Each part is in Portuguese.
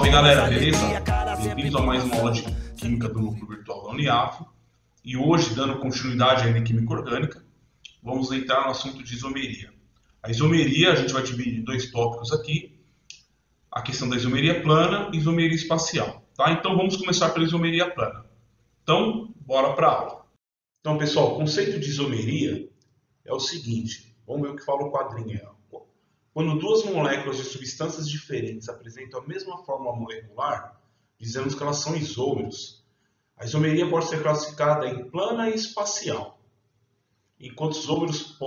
Fala aí galera, beleza? Bem-vindos a mais uma aula de Química do Núcleo Virtual da Uniafo. E hoje, dando continuidade ainda em Química Orgânica, vamos entrar no assunto de isomeria. A isomeria, a gente vai dividir em dois tópicos aqui. A questão da isomeria plana e isomeria espacial. Tá? Então vamos começar pela isomeria plana. Então, bora para a aula. Então pessoal, o conceito de isomeria é o seguinte. Vamos ver o que fala o quadrinho. Quando duas moléculas de substâncias diferentes apresentam a mesma fórmula molecular, dizemos que elas são isômeros. A isomeria pode ser classificada em plana e espacial. Enquanto os isômeros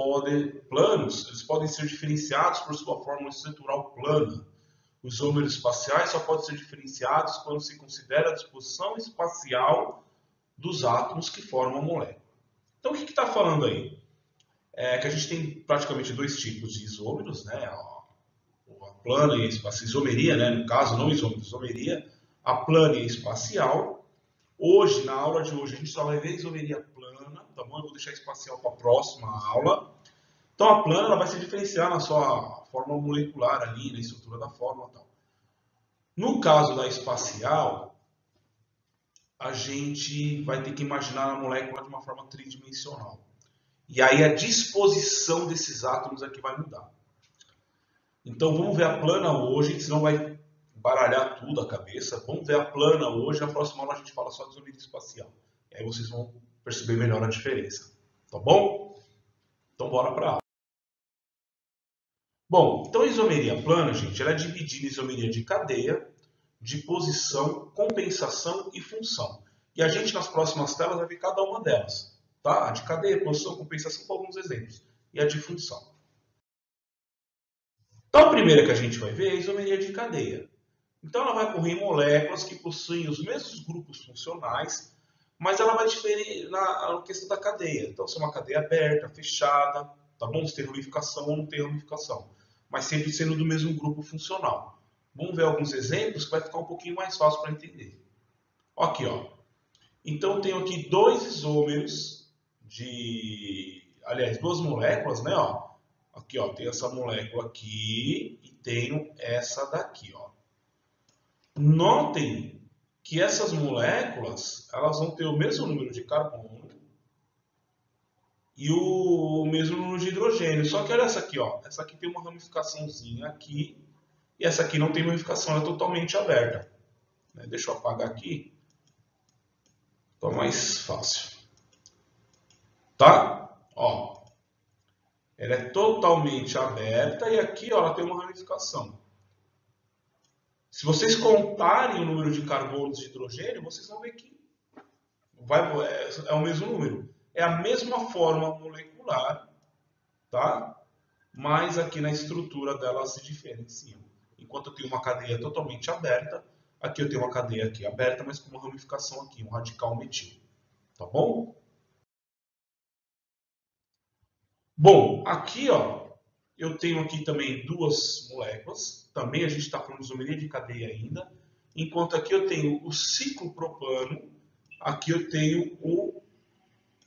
planos, eles podem ser diferenciados por sua fórmula estrutural plana. Os isômeros espaciais só podem ser diferenciados quando se considera a disposição espacial dos átomos que formam a molécula. Então o que está falando aí? É que a gente tem praticamente dois tipos de isômeros, né? A plana e a espacial, isomeria, né? No caso, não isômero, isomeria, a plana e a espacial. Hoje, na aula de hoje, a gente só vai ver a isomeria plana, tá bom? Eu vou deixar a espacial para a próxima aula. Então, a plana ela vai se diferenciar na sua forma molecular ali, na estrutura da fórmula e tal. No caso da espacial, a gente vai ter que imaginar a molécula de uma forma tridimensional. E aí a disposição desses átomos aqui vai mudar. Então vamos ver a plana hoje, senão vai baralhar tudo a cabeça. Vamos ver a plana hoje, na próxima aula a gente fala só de isomeria espacial. E aí vocês vão perceber melhor a diferença. Tá bom? Então bora para a aula. Bom, então a isomeria plana, gente, ela é dividida em isomeria de cadeia, de posição, compensação e função. E a gente nas próximas telas vai ver cada uma delas. Tá? A de cadeia, posição, compensação, com alguns exemplos. E a de função. Então, a primeira que a gente vai ver é a isomeria de cadeia. Então, ela vai ocorrer em moléculas que possuem os mesmos grupos funcionais, mas ela vai diferir na questão da cadeia. Então, se é uma cadeia aberta, fechada, tá bom? Se tem ramificação ou não tem ramificação. Mas sempre sendo do mesmo grupo funcional. Vamos ver alguns exemplos que vai ficar um pouquinho mais fácil para entender. Aqui, ó. Então, eu tenho aqui dois isômeros aliás, duas moléculas, né, ó. Aqui, ó, tem essa molécula aqui e tenho essa daqui, ó. Notem que essas moléculas, elas vão ter o mesmo número de carbono e o mesmo número de hidrogênio. Só que olha essa aqui, ó. Essa aqui tem uma ramificaçãozinha aqui e essa aqui não tem ramificação, ela é totalmente aberta. Deixa eu apagar aqui. Então é mais fácil. Tá? Ó. Ela é totalmente aberta e aqui ó, ela tem uma ramificação. Se vocês contarem o número de carbonos de hidrogênio, vocês vão ver que é o mesmo número. É a mesma forma molecular, tá? Mas aqui na estrutura delas se diferenciam. Enquanto eu tenho uma cadeia totalmente aberta, aqui eu tenho uma cadeia aqui aberta, mas com uma ramificação aqui, um radical metil. Tá bom? Bom, aqui ó, eu tenho aqui também duas moléculas. Também a gente está falando de isomeria de cadeia ainda. Enquanto aqui eu tenho o ciclopropano, aqui eu tenho o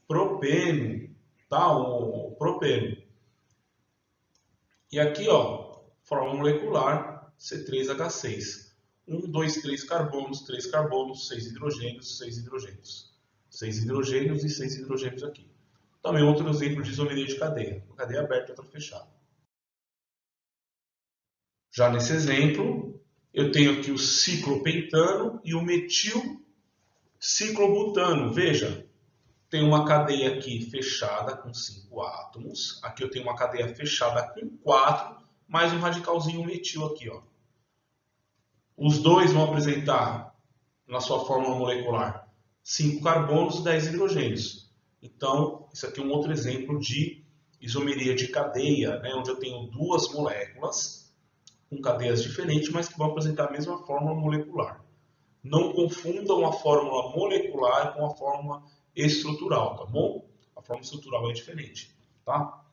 propeno, tá? O propeno. E aqui, ó, forma molecular C3H6. 1, 2, 3 carbonos, 3 carbonos, 6 hidrogênios, 6 hidrogênios. 6 hidrogênios e 6 hidrogênios aqui. Também outro exemplo de isomeria de cadeia. Uma cadeia aberta e outra fechada. Já nesse exemplo, eu tenho aqui o ciclopentano e o metilciclobutano. Veja, tem uma cadeia aqui fechada com 5 átomos. Aqui eu tenho uma cadeia fechada com 4, mais um radicalzinho metil aqui, ó. Os dois vão apresentar, na sua fórmula molecular, 5 carbonos e 10 hidrogênios. Então, isso aqui é um outro exemplo de isomeria de cadeia, né, onde eu tenho duas moléculas com cadeias diferentes, mas que vão apresentar a mesma fórmula molecular. Não confundam a fórmula molecular com a fórmula estrutural, tá bom? A fórmula estrutural é diferente, tá?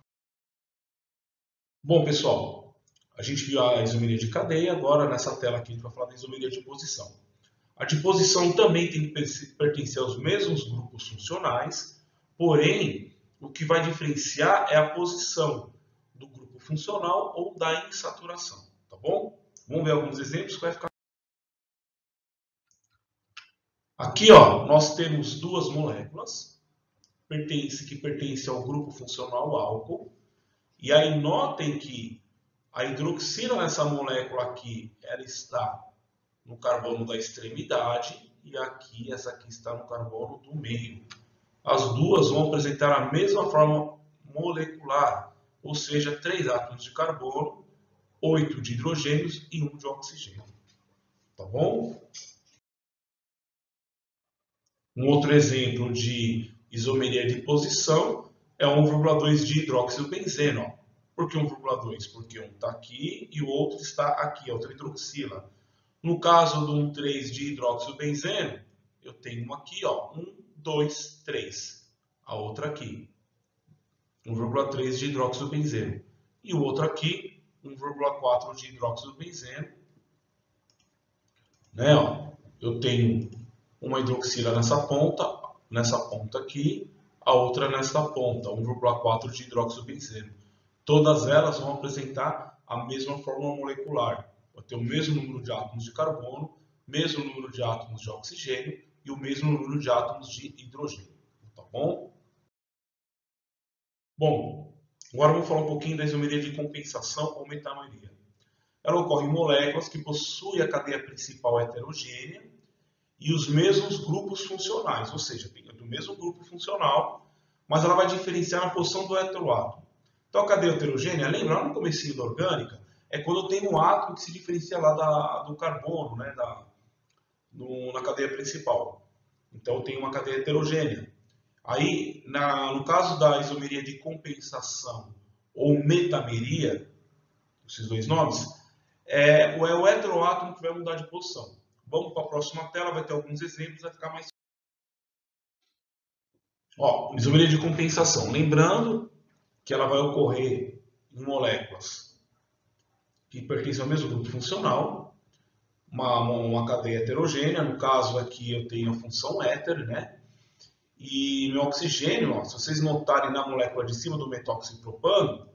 Bom, pessoal, a gente viu a isomeria de cadeia, agora nessa tela aqui a gente vai falar da isomeria de posição. A de posição também tem que pertencer aos mesmos grupos funcionais, porém, o que vai diferenciar é a posição do grupo funcional ou da insaturação, tá bom? Vamos ver alguns exemplos que vai ficar Aqui, ó, nós temos duas moléculas que pertencem ao grupo funcional álcool. E aí notem que a hidroxila nessa molécula aqui, ela está no carbono da extremidade e aqui, essa aqui está no carbono do meio. As duas vão apresentar a mesma forma molecular, ou seja, 3 átomos de carbono, 8 de hidrogênios e 1 de oxigênio. Tá bom? Um outro exemplo de isomeria de posição é 1,2 de hidroxilbenzeno. Ó. Por que 1,2? Porque um está aqui e o outro está aqui, a outra hidroxila. No caso do 1,3 de hidroxilbenzeno, eu tenho uma aqui, ó, 1, 2, 3. A outra aqui, 1,3 de hidroxilbenzeno. E o outro aqui, 1,4 de hidroxilbenzeno. Né, ó, eu tenho uma hidroxila nessa ponta aqui, a outra nessa ponta, 1,4 de hidroxilbenzeno. Todas elas vão apresentar a mesma fórmula molecular. Vai ter o mesmo número de átomos de carbono, mesmo número de átomos de oxigênio e o mesmo número de átomos de hidrogênio. Tá bom? Bom, agora vamos falar um pouquinho da isomeria de compensação ou metameria. Ela ocorre em moléculas que possuem a cadeia principal heterogênea e os mesmos grupos funcionais, ou seja, tem do mesmo grupo funcional, mas ela vai diferenciar na posição do heteroátomo. Então a cadeia heterogênea, lembra lá no comecinho da orgânica, é quando eu tenho um átomo que se diferencia lá do carbono, né, na cadeia principal. Então eu tenho uma cadeia heterogênea. Aí, no caso da isomeria de compensação ou metameria, esses dois nomes, é o heteroátomo que vai mudar de posição. Vamos para a próxima tela, vai ter alguns exemplos, vai ficar mais... Ó, isomeria de compensação. Lembrando que ela vai ocorrer em moléculas que pertencem ao mesmo grupo funcional, uma cadeia heterogênea, no caso aqui eu tenho a função éter, né? E meu oxigênio, ó, se vocês notarem na molécula de cima do metóxipropano,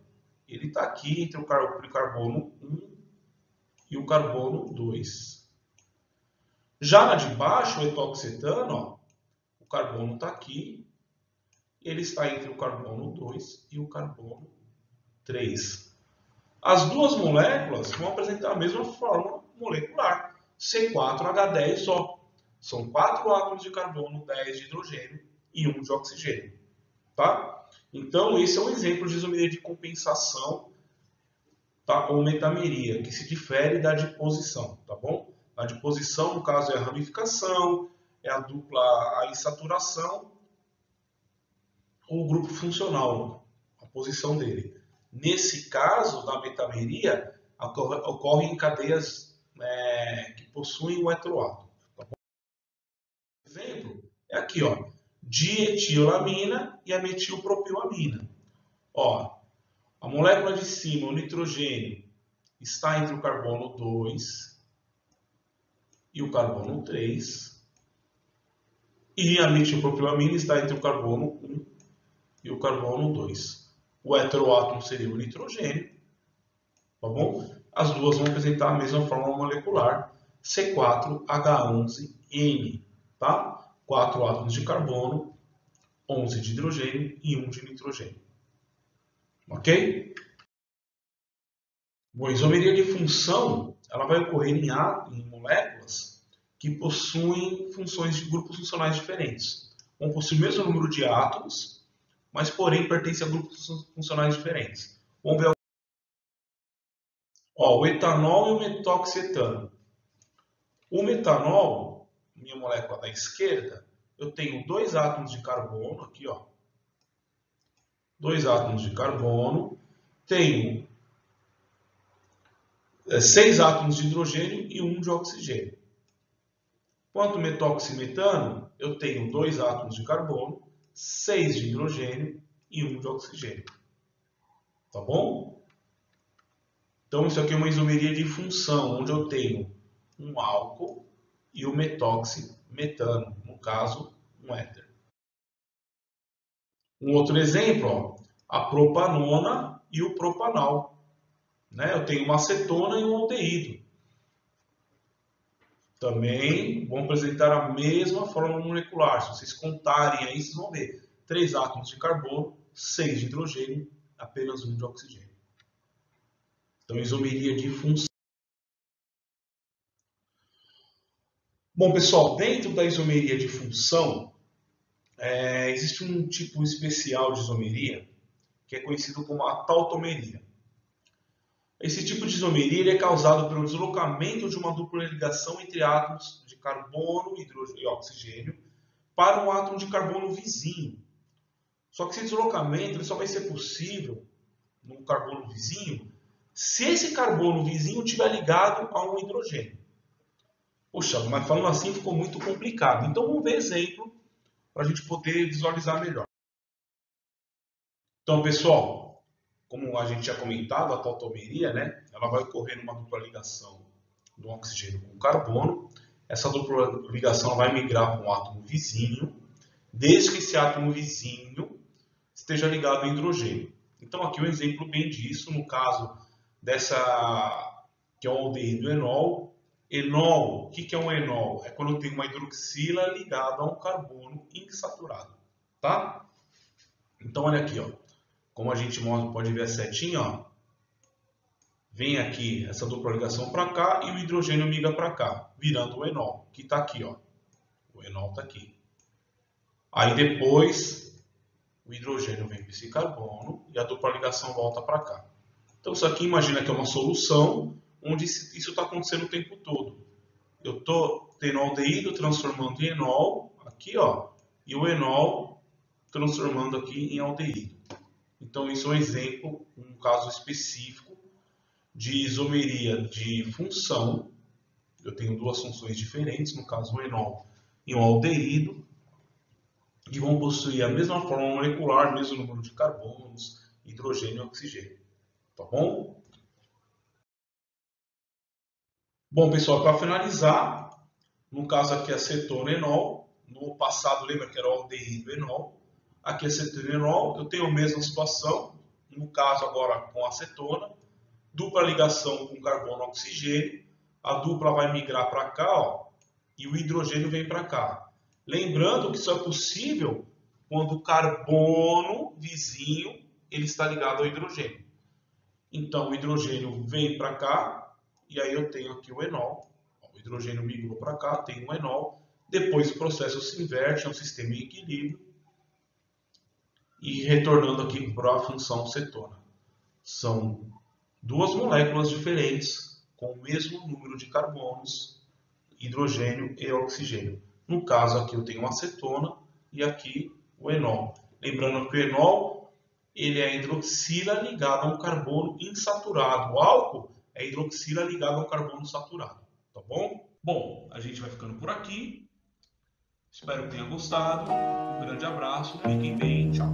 ele está aqui entre o carbono 1 e o carbono 2. Já na de baixo, o etoxetano, ó, o carbono está aqui, ele está entre o carbono 2 e o carbono 3. As duas moléculas vão apresentar a mesma fórmula molecular, C4H10O. São 4 átomos de carbono, 10 de hidrogênio e 1 de oxigênio. Tá? Então, esse é um exemplo de isomeria de compensação, tá? Ou metameria, que se difere da diposição. Tá bom? A diposição, no caso, é a ramificação, é a dupla a insaturação, ou o grupo funcional, a posição dele. Nesse caso, da metameria, ocorre em cadeias que possuem o heteroátomo. Tá bom? Exemplo é aqui, ó, dietilamina e a metilpropilamina. Ó, a molécula de cima, o nitrogênio, está entre o carbono 2 e o carbono 3. E a metilpropilamina está entre o carbono 1 e o carbono 2. O heteroátomo seria o nitrogênio, tá bom? As duas vão apresentar a mesma fórmula molecular, C4H11N, tá? 4 átomos de carbono, 11 de hidrogênio e 1 de nitrogênio. Ok? Bom, a isomeria de função, ela vai ocorrer em moléculas que possuem funções de grupos funcionais diferentes. Vão possuir o mesmo número de átomos, mas porém pertencem a grupos funcionais diferentes. Vamos ver o etanol e o metoxetano. O metanol, minha molécula da esquerda, eu tenho 2 átomos de carbono, aqui, ó. 2 átomos de carbono, tenho 6 átomos de hidrogênio e 1 de oxigênio. Quanto ao metoximetano, eu tenho 2 átomos de carbono, 6 de hidrogênio e 1 de oxigênio. Tá bom? Então, isso aqui é uma isomeria de função, onde eu tenho um álcool e o metoximetano, no caso, um éter. Um outro exemplo, ó, a propanona e o propanal. Né? Eu tenho uma acetona e um aldeído. também vão apresentar a mesma fórmula molecular. Se vocês contarem aí, vocês vão ver 3 átomos de carbono, 6 de hidrogênio, apenas 1 de oxigênio. Então, isomeria de função. Bom, pessoal, dentro da isomeria de função, existe um tipo especial de isomeria que é conhecido como a tautomeria. Esse tipo de isomeria ele é causado pelo deslocamento de uma dupla ligação entre átomos de carbono, hidrogênio e oxigênio para um átomo de carbono vizinho. Só que esse deslocamento ele só vai ser possível no carbono vizinho se esse carbono vizinho estiver ligado a um hidrogênio. Poxa, mas falando assim ficou muito complicado. Então vamos ver exemplo para a gente poder visualizar melhor. Então, pessoal, como a gente tinha comentado, a tautomeria, né, ela vai ocorrer numa dupla ligação do oxigênio com o carbono. Essa dupla ligação vai migrar para um átomo vizinho, desde que esse átomo vizinho esteja ligado ao hidrogênio. Então, aqui um exemplo bem disso, no caso dessa, que é o aldeído enol. Enol, o que é um enol? É quando eu tenho uma hidroxila ligada a um carbono insaturado, tá? Então, olha aqui, ó. Como a gente pode ver a setinha, ó. Vem aqui essa dupla ligação para cá e o hidrogênio migra para cá, virando o enol, que está aqui, ó. O enol está aqui. Aí depois o hidrogênio vem para esse carbono e a dupla ligação volta para cá. Então, isso aqui imagina que é uma solução onde isso está acontecendo o tempo todo. Eu estou tendo aldeído transformando em enol, aqui, ó, e o enol transformando aqui em aldeído. Então, isso é um exemplo, um caso específico de isomeria de função. Eu tenho duas funções diferentes, no caso o enol e o aldeído, que vão possuir a mesma forma molecular, mesmo número de carbonos, hidrogênio e oxigênio. Tá bom? Bom, pessoal, para finalizar, no caso aqui a cetona-enol, no passado lembra que era o aldeído-enol, aqui a cetona-enol, eu tenho a mesma situação, no caso agora com a acetona, dupla ligação com carbono-oxigênio, a dupla vai migrar para cá, ó, e o hidrogênio vem para cá. Lembrando que isso é possível quando o carbono vizinho ele está ligado ao hidrogênio. Então o hidrogênio vem para cá, e aí eu tenho aqui o enol, o hidrogênio migrou para cá, tenho o enol, depois o processo se inverte, é um sistema em equilíbrio, e retornando aqui para a função cetona. São duas moléculas diferentes, com o mesmo número de carbonos, hidrogênio e oxigênio. No caso aqui eu tenho uma acetona e aqui o enol. Lembrando que o enol ele é a hidroxila ligada a um carbono insaturado. O álcool é a hidroxila ligada ao carbono saturado. Tá bom? Bom, a gente vai ficando por aqui. Espero que tenha gostado. Um grande abraço. Fiquem bem. Tchau.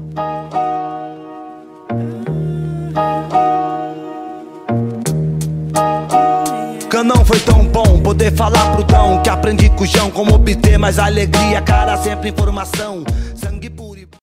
Não foi tão bom poder falar pro Dão que aprendi com o João como obter mais alegria, cara, sempre informação.